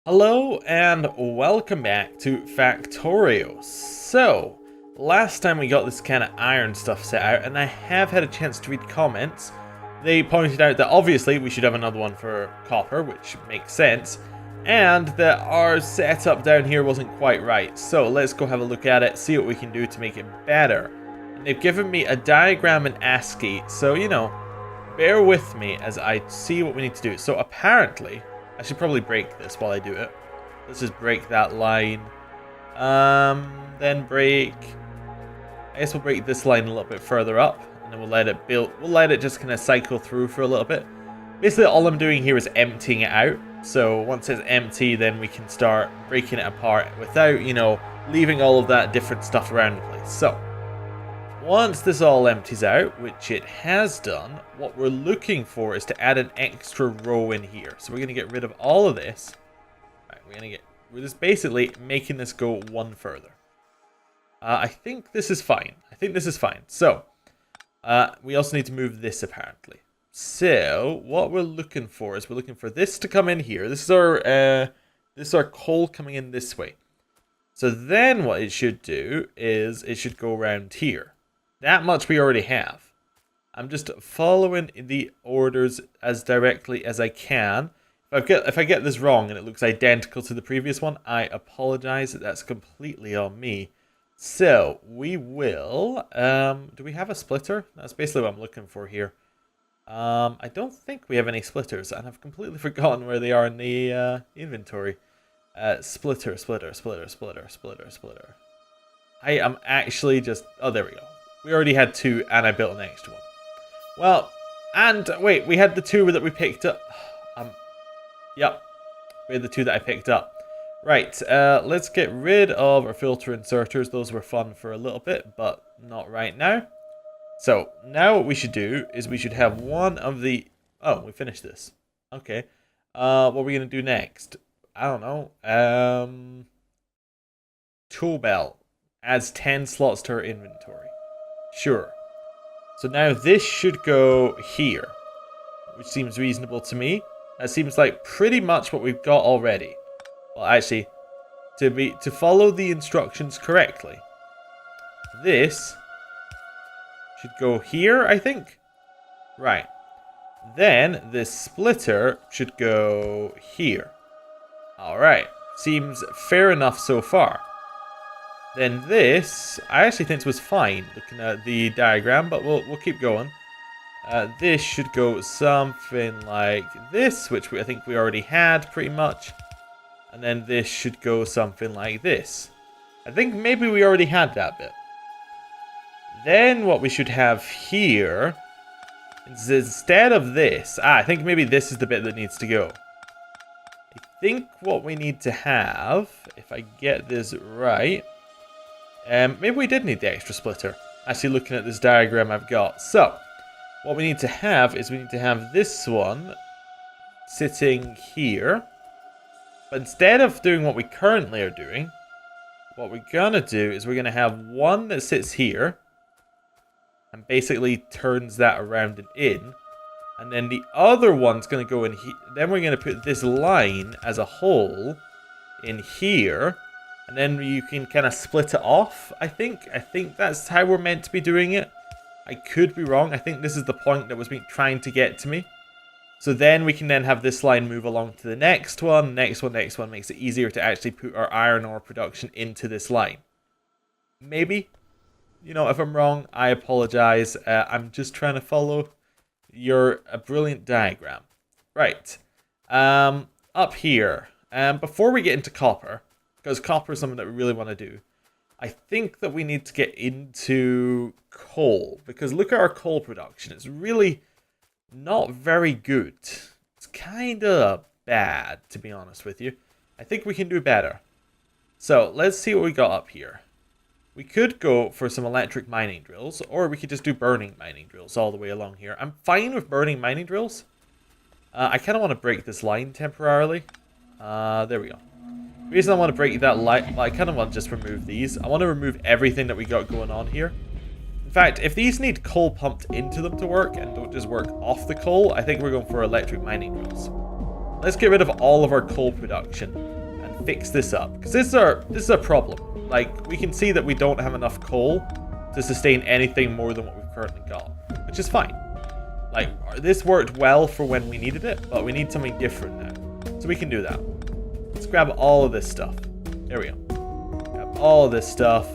Hello and welcome back to Factorio. So, last time we got this kind of iron stuff set out, and I have had a chance to read comments. They pointed out that obviously we should have another one for copper, which makes sense, and that our setup down here wasn't quite right. So let's go have a look at it, see what we can do to make it better. And they've given me a diagram in ASCII, so bear with me as I see what we need to do. So apparently, I should probably break this while I do it. Let's just break that line. Then break... I guess we'll break this line a little bit further up. And then we'll let it build... We'll let it just kind of cycle through for a little bit. Basically, all I'm doing here is emptying it out. So once it's empty, then we can start breaking it apart without, leaving all of that different stuff around the place. So, once this all empties out, which it has done, what we're looking for is to add an extra row in here. So we're going to get rid of all of this. Right, we're just basically making this go one further. I think this is fine. So, we also need to move this apparently. So, what we're looking for is we're looking for this to come in here. This is our coal coming in this way. So then what it should do is it should go around here. That much we already have. I'm just following the orders as directly as I can. If I get this wrong and it looks identical to the previous one, I apologize. That's completely on me. So we will... do we have a splitter? That's basically what I'm looking for here. I don't think we have any splitters, and I've completely forgotten where they are in the inventory. Splitter. I am actually just... Oh, there we go. We already had two, and I built an extra one. Well, and wait, we had the two that we picked up. Yep, we had the two that I picked up. Right, let's get rid of our filter inserters. Those were fun for a little bit, but not right now. So, now what we should do is we should have one of the... Oh, we finished this. Okay. What are we going to do next? I don't know. Tool belt adds 10 slots to our inventory. Sure. So now this should go here, which seems reasonable to me. That seems like pretty much what we've got already. Well, actually, to follow the instructions correctly, this should go here, I think. Right. Then this splitter should go here. Alright. Seems fair enough so far. Then this, I actually think this was fine, looking at the diagram, but we'll keep going. This should go something like this, which I think we already had pretty much. And then this should go something like this. I think maybe we already had that bit. Then what we should have here is instead of this, I think maybe this is the bit that needs to go. I think what we need to have, if I get this right... maybe we did need the extra splitter. Actually, looking at this diagram I've got. So, what we need to have is we need to have this one sitting here. But instead of doing what we currently are doing, what we're going to do is we're going to have one that sits here and basically turns that around and in. And then the other one's going to go in here. Then we're going to put this line as a whole in here. And then you can kind of split it off, I think. I think that's how we're meant to be doing it. I could be wrong. I think this is the point that was trying to get to me. So then we can then have this line move along to the next one. Next one makes it easier to actually put our iron ore production into this line. Maybe. If I'm wrong, I apologize. I'm just trying to follow your brilliant diagram. Right. Up here. Before we get into copper... Because copper is something that we really want to do. I think that we need to get into coal. Because look at our coal production. It's really not very good. It's kind of bad, to be honest with you. I think we can do better. So, let's see what we got up here. We could go for some electric mining drills. Or we could just do burning mining drills all the way along here. I'm fine with burning mining drills. I kind of want to break this line temporarily. There we go. The reason I want to break that line, I kind of want to just remove these. I want to remove everything that we got going on here. In fact, if these need coal pumped into them to work and don't just work off the coal, I think we're going for electric mining drills. Let's get rid of all of our coal production and fix this up. Because this is our problem. Like, we can see that we don't have enough coal to sustain anything more than what we've currently got. Which is fine. Like, this worked well for when we needed it, but we need something different now. So we can do that. Let's grab all of this stuff. There we go. Grab all of this stuff.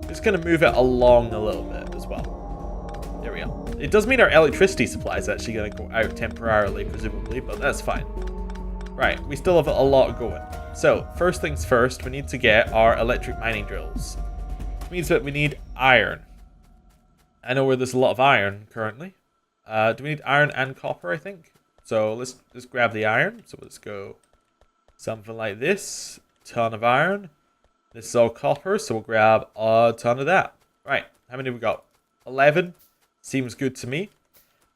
Just going to move it along a little bit as well. There we go. It does mean our electricity supply is actually going to go out temporarily, presumably, but that's fine. Right, we still have a lot going. So, first things first, we need to get our electric mining drills. Which means that we need iron. I know where there's a lot of iron currently. Do we need iron and copper, I think? So, let's just grab the iron. So, let's go something like this. Ton of iron. This is all copper, so we'll grab a ton of that. Right, how many have we got? 11. Seems good to me.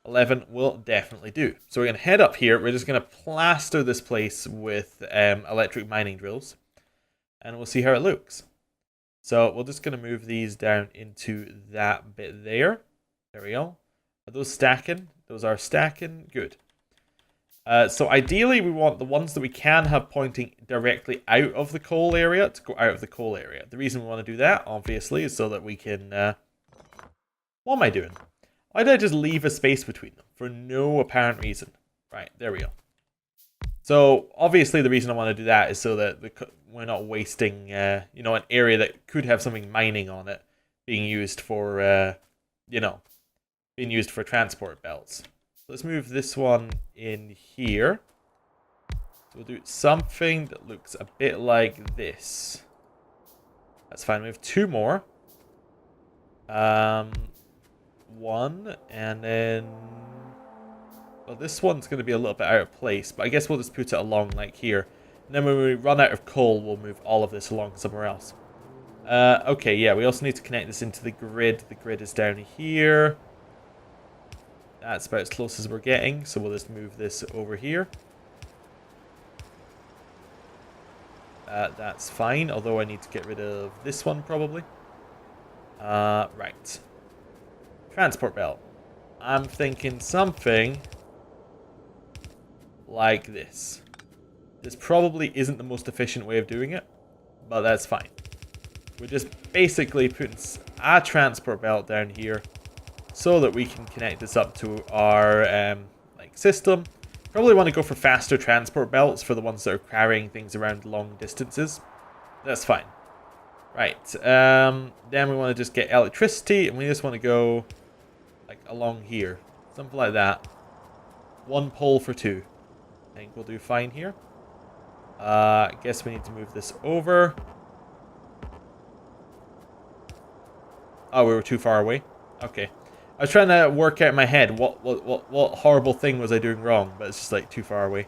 11 will definitely do. So we're going to head up here. We're just going to plaster this place with electric mining drills. And we'll see how it looks. So we're just going to move these down into that bit there. There we go. Are those stacking? Those are stacking. Good. So ideally we want the ones that we can have pointing directly out of the coal area to go out of the coal area. The reason we want to do that, obviously, is so that we can... what am I doing? Why did I just leave a space between them? For no apparent reason. Right, there we go. So, obviously the reason I want to do that is so that we're not wasting, you know, an area that could have something mining on it being used for, you know, being used for transport belts. So let's move this one in here. So we'll do something that looks a bit like this. That's fine. We have two more. One, and then... well, this one's going to be a little bit out of place, but I guess we'll just put it along like here. And then when we run out of coal, we'll move all of this along somewhere else. Okay, yeah, we also need to connect this into the grid. The grid is down here. That's about as close as we're getting, so we'll just move this over here. That's fine, although I need to get rid of this one probably. Right. Transport belt. I'm thinking something like this. This probably isn't the most efficient way of doing it, but that's fine. We're just basically putting a transport belt down here so that we can connect this up to our like system. Probably want to go for faster transport belts for the ones that are carrying things around long distances. That's fine. Right. Then we want to just get electricity, and we just want to go like along here. Something like that. One pole for two. I think we'll do fine here. I guess we need to move this over. Oh, we were too far away. Okay. I was trying to work out in my head what horrible thing was I doing wrong, but it's just like too far away.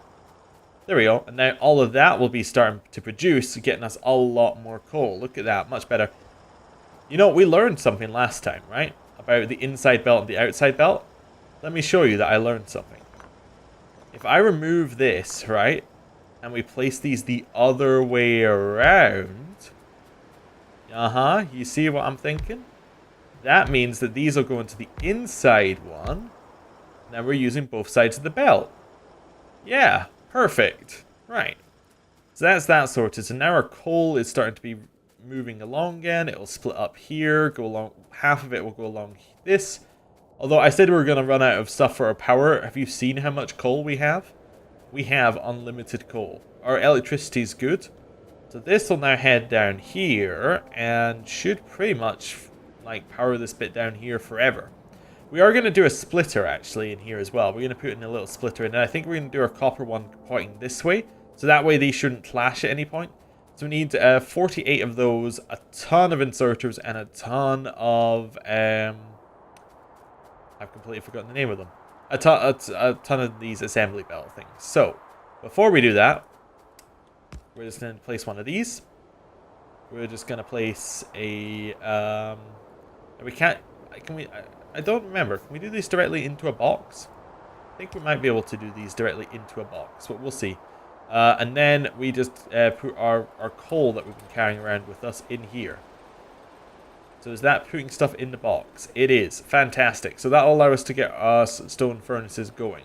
There we go. And now all of that will be starting to produce, getting us a lot more coal. Look at that. Much better. You know, we learned something last time, right? About the inside belt and the outside belt. Let me show you that I learned something. If I remove this, right, and we place these the other way around, you see what I'm thinking? That means that these will go into the inside one. Now we're using both sides of the belt. Yeah, perfect. Right. So that's that sorted. So now our coal is starting to be moving along again. It'll split up here, go along. Half of it will go along this. Although I said we were going to run out of stuff for our power. Have you seen how much coal we have? We have unlimited coal. Our electricity is good. So this will now head down here and should pretty much like power this bit down here forever. We are going to do a splitter actually in here as well. We're going to put in a little splitter, and I think we're going to do our copper one pointing this way. So that way these shouldn't clash at any point. So we need 48 of those, a ton of inserters, and a ton of... I've completely forgotten the name of them. A ton of these assembly belt things. So, before we do that, we're just going to place one of these. We're just going to place a... we can't... Can we... I don't remember. Can we do these directly into a box? I think we might be able to do these directly into a box, but we'll see. And then we just put our coal that we've been carrying around with us in here. So is that putting stuff in the box? It is. Fantastic. So that will allow us to get our stone furnaces going.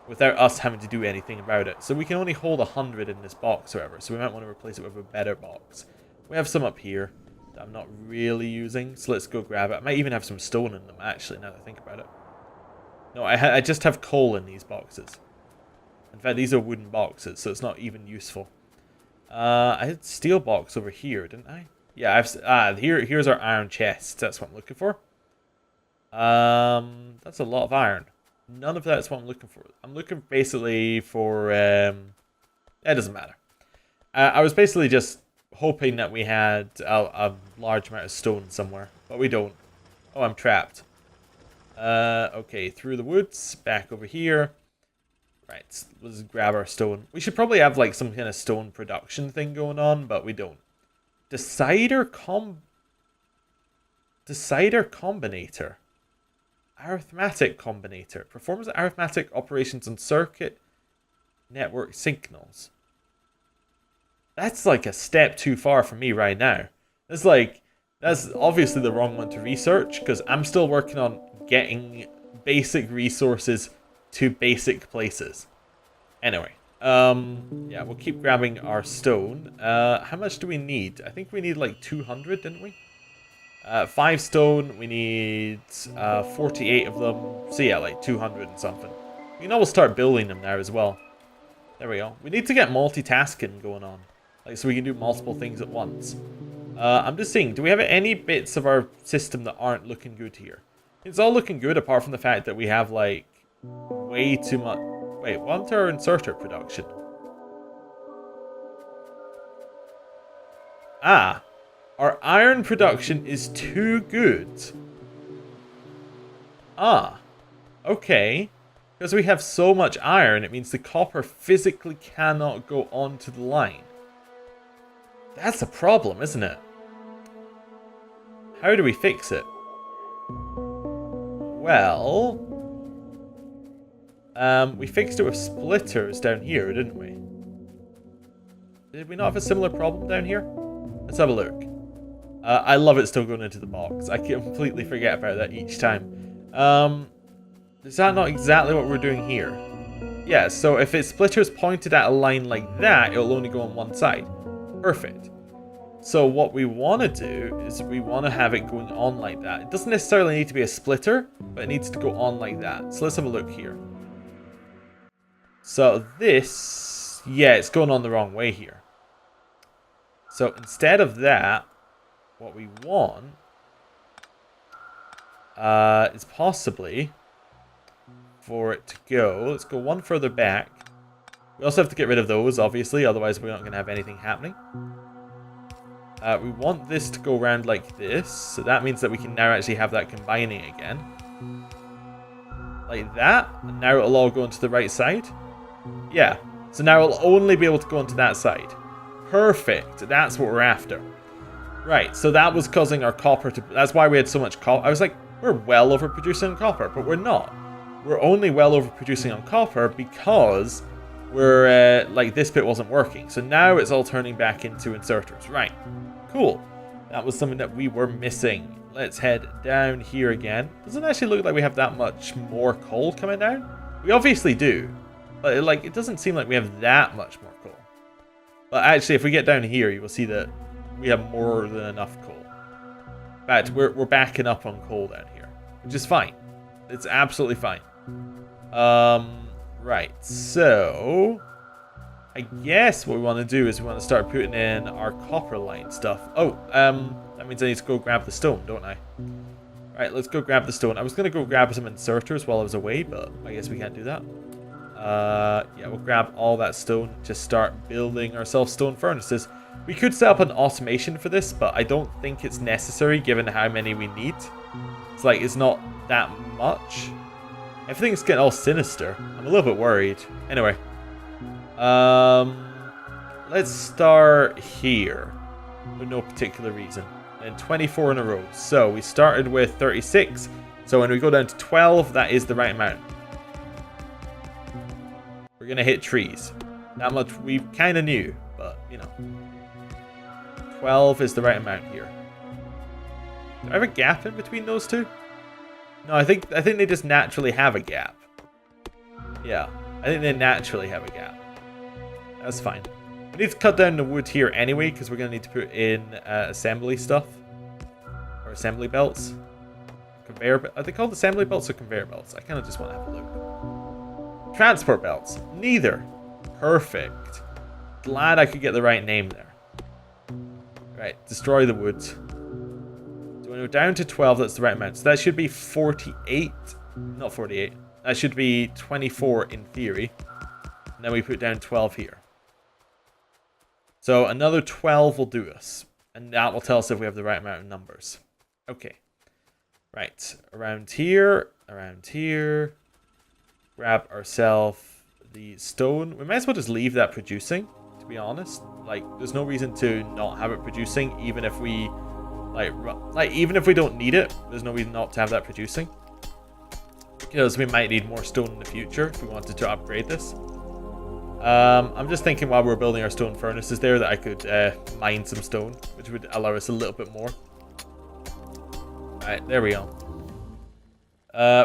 without us having to do anything about it. So we can only hold 100 in this box, however, so we might want to replace it with a better box. We have some up here that I'm not really using, so let's go grab it. I might even have some stone in them, actually, now that I think about it. No, I just have coal in these boxes. In fact, these are wooden boxes, so it's not even useful. I had steel box over here, didn't I? Yeah, here's our iron chest. That's what I'm looking for. That's a lot of iron. None of that's what I'm looking for. I'm looking basically for, it doesn't matter. I was basically just hoping that we had a large amount of stone somewhere, but we don't. Oh, I'm trapped. Okay, through the woods, back over here. Right, let's grab our stone. We should probably have like some kind of stone production thing going on, but we don't. Decider combinator. Arithmetic combinator. Performs arithmetic operations on circuit network signals. That's like a step too far for me right now. That's obviously the wrong one to research, because I'm still working on getting basic resources to basic places. Anyway, yeah, we'll keep grabbing our stone. How much do we need? I think we need like 200, didn't we? 5 stone, we need 48 of them. So yeah, like 200 and something. We can always start building them now as well. There we go. We need to get multitasking going on, like so we can do multiple things at once. I'm just seeing, do we have any bits of our system that aren't looking good here? It's all looking good apart from the fact that we have like way too much. Wait, what's our inserter production? Ah, our iron production is too good. Ah, okay. Because we have so much iron, it means the copper physically cannot go onto the line. That's a problem, isn't it? How do we fix it? Well, we fixed it with splitters down here, didn't we? Did we not have a similar problem down here? Let's have a look. I love it still going into the box. I completely forget about that each time. Is that not exactly what we're doing here? Yeah, so if its splitter's pointed at a line like that, it'll only go on one side. Perfect. So what we want to do is we want to have it going on like that. It doesn't necessarily need to be a splitter, but it needs to go on like that. So let's have a look here. So this, yeah, it's going on the wrong way here. So instead of that, what we want is possibly for it to go. Let's go one further back. We also have to get rid of those, obviously, otherwise we're not going to have anything happening. We want this to go around like this, so that means that we can now actually have that combining again. Like that, and now it'll all go into the right side. Yeah, so now it'll only be able to go onto that side. Perfect, that's what we're after. Right, so that was causing our copper to... That's why we had so much copper. I was like, we're well overproducing on copper, but we're not. We're only well overproducing on copper because we're, like, this bit wasn't working. So now it's all turning back into inserters. Right, cool. That was something that we were missing. Let's head down here again. Doesn't actually look like we have that much more coal coming down. We obviously do, but it doesn't seem like we have that much more coal. But actually, if we get down here, you will see that we have more than enough coal. In fact, we're backing up on coal down here, which is fine. It's absolutely fine. Right, so I guess what we want to do is we want to start putting in our copper line stuff. Oh, that means I need to go grab the stone, don't I? Right, let's go grab the stone. I was going to go grab some inserters while I was away, but I guess we can't do that. Yeah, we'll grab all that stone, just start building ourselves stone furnaces. We could set up an automation for this, but I don't think it's necessary given how many we need. It's like, it's not that much. Everything's getting all sinister. I'm a little bit worried. Anyway. Let's start here. For no particular reason. And 24 in a row. So we started with 36. So when we go down to 12, that is the right amount. We're going to hit trees. That much we kind of knew, but, you know. 12 is the right amount here. Do I have a gap in between those two? No, I think they just naturally have a gap. Yeah. I think they naturally have a gap. That's fine. We need to cut down the wood here anyway, because we're going to need to put in assembly stuff. Or assembly belts. Conveyor. Are they called assembly belts or conveyor belts? I kind of just want to have a look. Transport belts. Neither. Perfect. Glad I could get the right name there. Right, destroy the wood. So when we're down to 12, that's the right amount. So that should be 48. Not 48. That should be 24 in theory. And then we put down 12 here. So another 12 will do us. And that will tell us if we have the right amount of numbers. Okay. Right. Around here. Around here. Grab ourselves the stone. We might as well just leave that producing, to be honest. Like, there's no reason to not have it producing, even if we... Like even if we don't need it, there's no reason not to have that producing. Because we might need more stone in the future if we wanted to upgrade this. I'm just thinking while we're building our stone furnaces there that I could mine some stone, which would allow us a little bit more. Alright, there we go.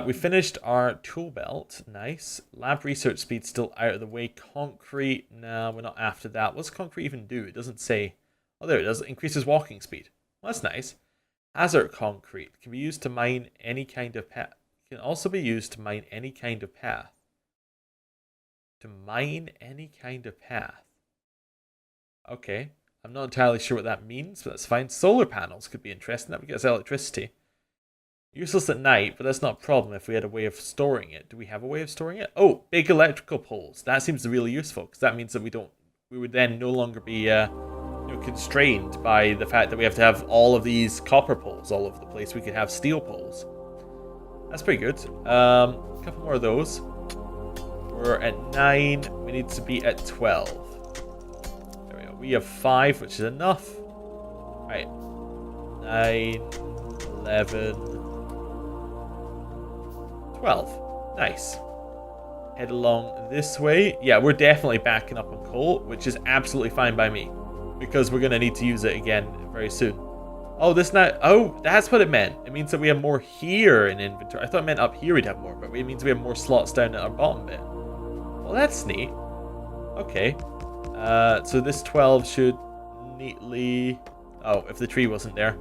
We finished our tool belt. Nice. Lab research speed still out of the way. Concrete, no, we're not after that. What's concrete even do? It doesn't say. Oh, there it does. It increases walking speed. Well, that's nice. Hazard concrete can be used to mine any kind of path. Can also be used to mine any kind of path. To mine any kind of path. Okay. I'm not entirely sure what that means, but that's fine. Solar panels could be interesting. That would get us electricity. Useless at night, but that's not a problem if we had a way of storing it. Do we have a way of storing it? Oh, big electrical poles. That seems really useful, because that means that we would then no longer be constrained by the fact that we have to have all of these copper poles all over the place. We could have steel poles. That's pretty good. A couple more of those. We're at 9. We need to be at 12. There we go. We have 5, which is enough. Right. 9, 11, 12. Nice. Head along this way. Yeah, we're definitely backing up on coal, which is absolutely fine by me. Because we're going to need to use it again very soon. Oh, this now... Oh, that's what it meant. It means that we have more here in inventory. I thought it meant up here we'd have more, but it means we have more slots down at our bottom bit. Well, that's neat. Okay. So this 12 should neatly... Oh, if the tree wasn't there.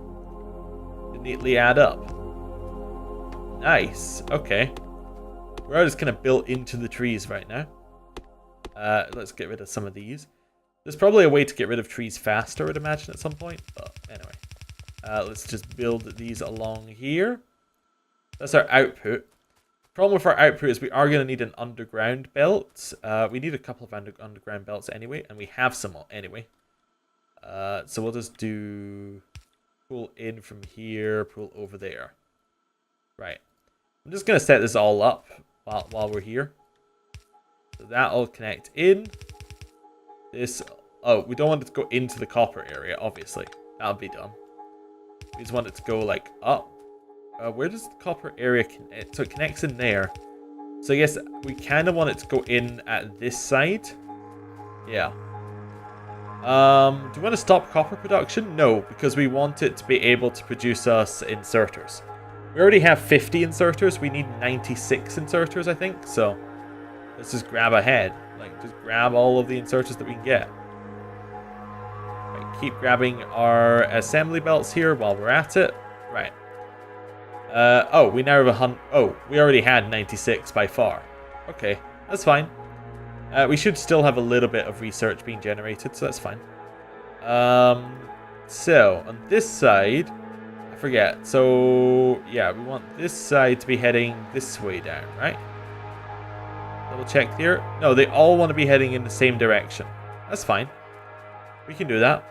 Neatly add up. Nice. Okay. We're just kind of built into the trees right now. Let's get rid of some of these. There's probably a way to get rid of trees faster, I'd imagine, at some point. But anyway. Let's just build these along here. That's our output. The problem with our output is we are going to need an underground belt. We need a couple of underground belts anyway, and we have some anyway. So we'll just do... Pull in from here, pull over there. Right. I'm just going to set this all up while we're here. So that'll connect in. This... Oh, we don't want it to go into the copper area, obviously. That'll be dumb. We just want it to go, like, up. Where does the copper area connect? So it connects in there. So I guess we kind of want it to go in at this side. Yeah. Do we want to stop copper production? No, because we want it to be able to produce us inserters. We already have 50 inserters. We need 96 inserters, I think. So let's just grab ahead. Like, just grab all of the inserters that we can get. Right, keep grabbing our assembly belts here while we're at it. Right. Oh, we now have 100. Oh, we already had 96 by far. Okay, that's fine. We should still have a little bit of research being generated, so that's fine. So, on this side, I forget. So, yeah, we want this side to be heading this way down, right? Double check here. No, they all want to be heading in the same direction. That's fine. We can do that.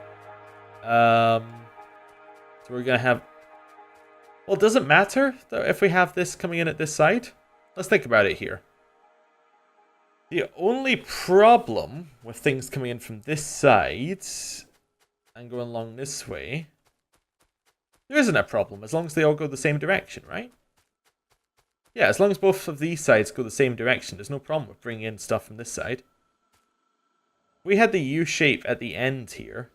So we're going to have... Well, does it matter if we have this coming in at this side? Let's think about it here. The only problem with things coming in from this side and going along this way, there isn't a problem as long as they all go the same direction, right? Yeah, as long as both of these sides go the same direction, there's no problem with bringing in stuff from this side. We had the U shape at the end here.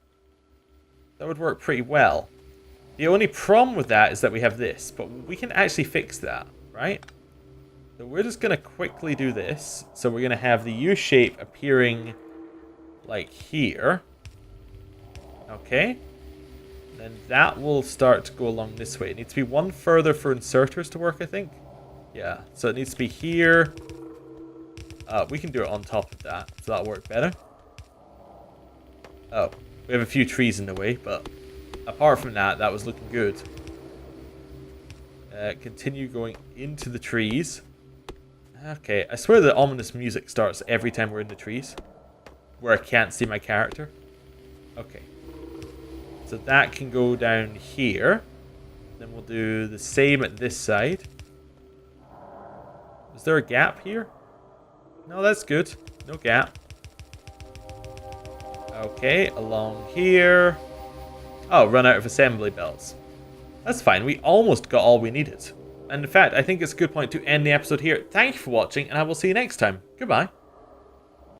That would work pretty well. The only problem with that is that we have this, but we can actually fix that, right? So we're just going to quickly do this. So we're going to have the U shape appearing like here. Okay. Then that will start to go along this way. It needs to be one further for inserters to work, I think. Yeah, so it needs to be here. We can do it on top of that, so that'll work better. Oh, we have a few trees in the way, but apart from that, that was looking good. Continue going into the trees. Okay, I swear the ominous music starts every time we're in the trees, where I can't see my character. Okay. So that can go down here. Then we'll do the same at this side. Is there a gap here? No, that's good. No gap. Okay, along here. Oh, run out of assembly belts. That's fine. We almost got all we needed. And in fact, I think it's a good point to end the episode here. Thank you for watching, and I will see you next time. Goodbye.